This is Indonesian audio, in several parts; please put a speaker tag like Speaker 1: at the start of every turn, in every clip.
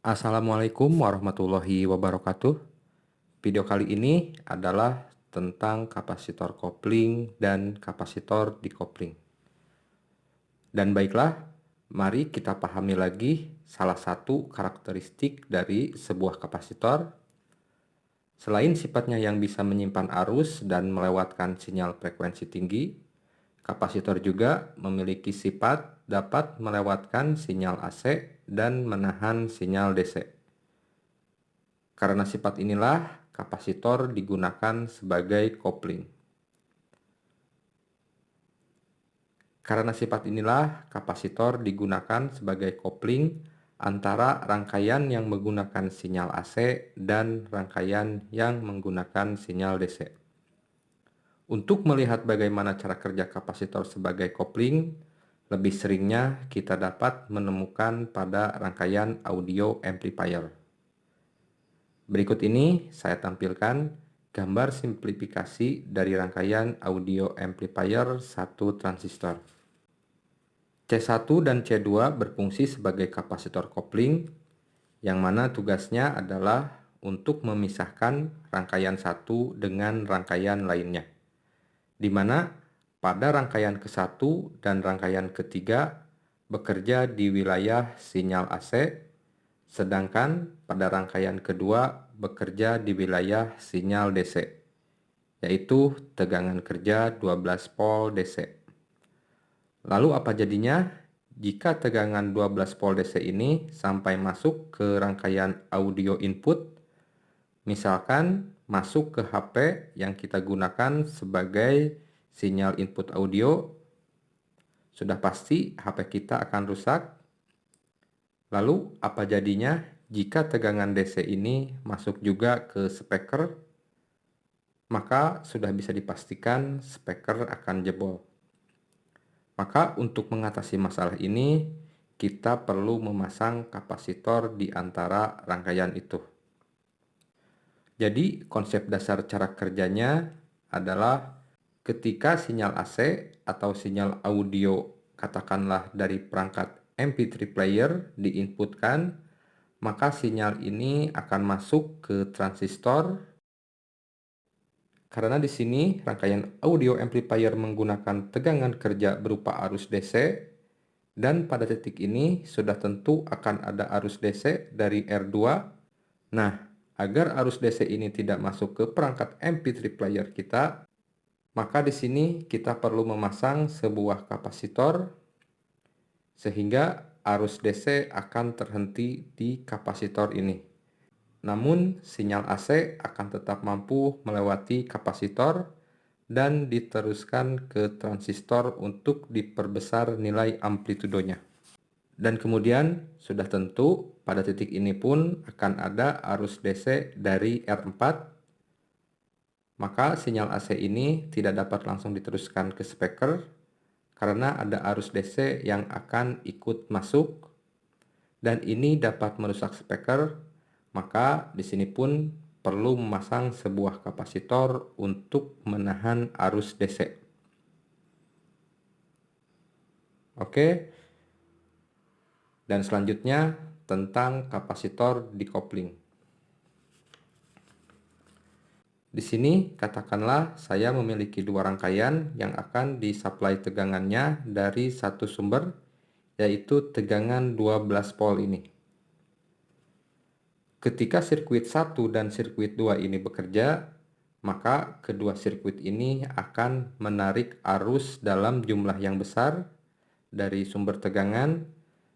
Speaker 1: Assalamualaikum warahmatullahi wabarakatuh. Video kali ini adalah tentang kapasitor kopling dan kapasitor dekopling. Dan baiklah, mari kita pahami lagi salah satu karakteristik dari sebuah kapasitor. Selain sifatnya yang bisa menyimpan arus dan melewatkan sinyal frekuensi tinggi, kapasitor juga memiliki sifat dapat melewatkan sinyal AC dan menahan sinyal DC. Karena sifat inilah, kapasitor digunakan sebagai kopling. Karena sifat inilah, kapasitor digunakan sebagai kopling antara rangkaian yang menggunakan sinyal AC dan rangkaian yang menggunakan sinyal DC. Untuk melihat bagaimana cara kerja kapasitor sebagai kopling, lebih seringnya kita dapat menemukan pada rangkaian audio amplifier. Berikut ini saya tampilkan gambar simplifikasi dari rangkaian audio amplifier satu transistor. C1 dan C2 berfungsi sebagai kapasitor kopling, yang mana tugasnya adalah untuk memisahkan rangkaian satu dengan rangkaian lainnya, di mana pada rangkaian ke-1 dan rangkaian ketiga bekerja di wilayah sinyal AC, sedangkan pada rangkaian kedua bekerja di wilayah sinyal DC, yaitu tegangan kerja 12 volt DC. Lalu apa jadinya jika tegangan 12 volt DC ini sampai masuk ke rangkaian audio input, misalkan masuk ke HP yang kita gunakan sebagai sinyal input audio, sudah pasti HP kita akan rusak. Lalu apa jadinya jika tegangan DC ini masuk juga ke speaker? Maka sudah bisa dipastikan speaker akan jebol. Maka untuk mengatasi masalah ini, kita perlu memasang kapasitor di antara rangkaian itu. Jadi konsep dasar cara kerjanya adalah ketika sinyal AC atau sinyal audio katakanlah dari perangkat MP3 player diinputkan, maka sinyal ini akan masuk ke transistor. Karena di sini rangkaian audio amplifier menggunakan tegangan kerja berupa arus DC, dan pada titik ini sudah tentu akan ada arus DC dari R2. Nah, agar arus DC ini tidak masuk ke perangkat MP3 player kita, maka di sini kita perlu memasang sebuah kapasitor sehingga arus DC akan terhenti di kapasitor ini. Namun, sinyal AC akan tetap mampu melewati kapasitor dan diteruskan ke transistor untuk diperbesar nilai amplitudonya. Dan kemudian, sudah tentu pada titik ini pun akan ada arus DC dari R4, maka sinyal AC ini tidak dapat langsung diteruskan ke speaker karena ada arus DC yang akan ikut masuk, dan ini dapat merusak speaker. Maka di sini pun perlu memasang sebuah kapasitor untuk menahan arus DC. Oke. Dan selanjutnya tentang kapasitor dekopling. Di sini katakanlah saya memiliki dua rangkaian yang akan disuplai tegangannya dari satu sumber, yaitu tegangan 12 volt ini. Ketika sirkuit 1 dan sirkuit 2 ini bekerja, maka kedua sirkuit ini akan menarik arus dalam jumlah yang besar dari sumber tegangan,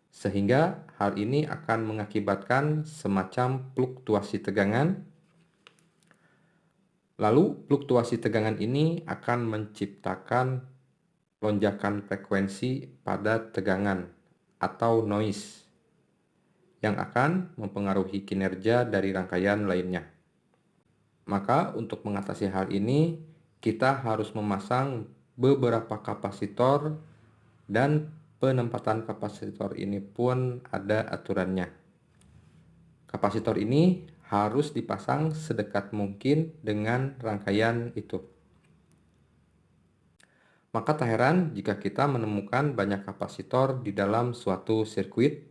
Speaker 1: sehingga hal ini akan mengakibatkan semacam fluktuasi tegangan. Lalu fluktuasi tegangan ini akan menciptakan lonjakan frekuensi pada tegangan atau noise, yang akan mempengaruhi kinerja dari rangkaian lainnya. Maka untuk mengatasi hal ini, kita harus memasang beberapa kapasitor, dan penempatan kapasitor ini pun ada aturannya. Kapasitor ini harus dipasang sedekat mungkin dengan rangkaian itu. Maka tak heran jika kita menemukan banyak kapasitor di dalam suatu sirkuit,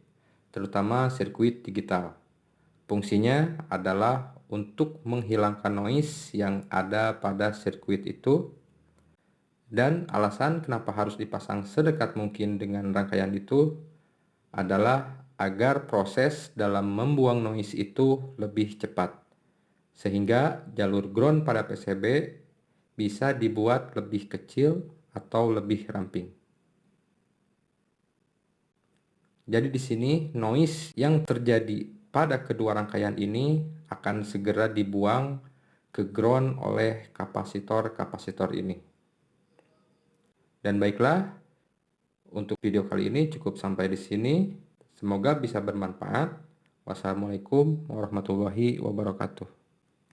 Speaker 1: terutama sirkuit digital. Fungsinya adalah untuk menghilangkan noise yang ada pada sirkuit itu, dan alasan kenapa harus dipasang sedekat mungkin dengan rangkaian itu adalah agar proses dalam membuang noise itu lebih cepat, sehingga jalur ground pada PCB bisa dibuat lebih kecil atau lebih ramping. Jadi di sini noise yang terjadi pada kedua rangkaian ini akan segera dibuang ke ground oleh kapasitor-kapasitor ini. Dan baiklah, untuk video kali ini cukup sampai di sini. Semoga bisa bermanfaat. Wassalamualaikum warahmatullahi wabarakatuh.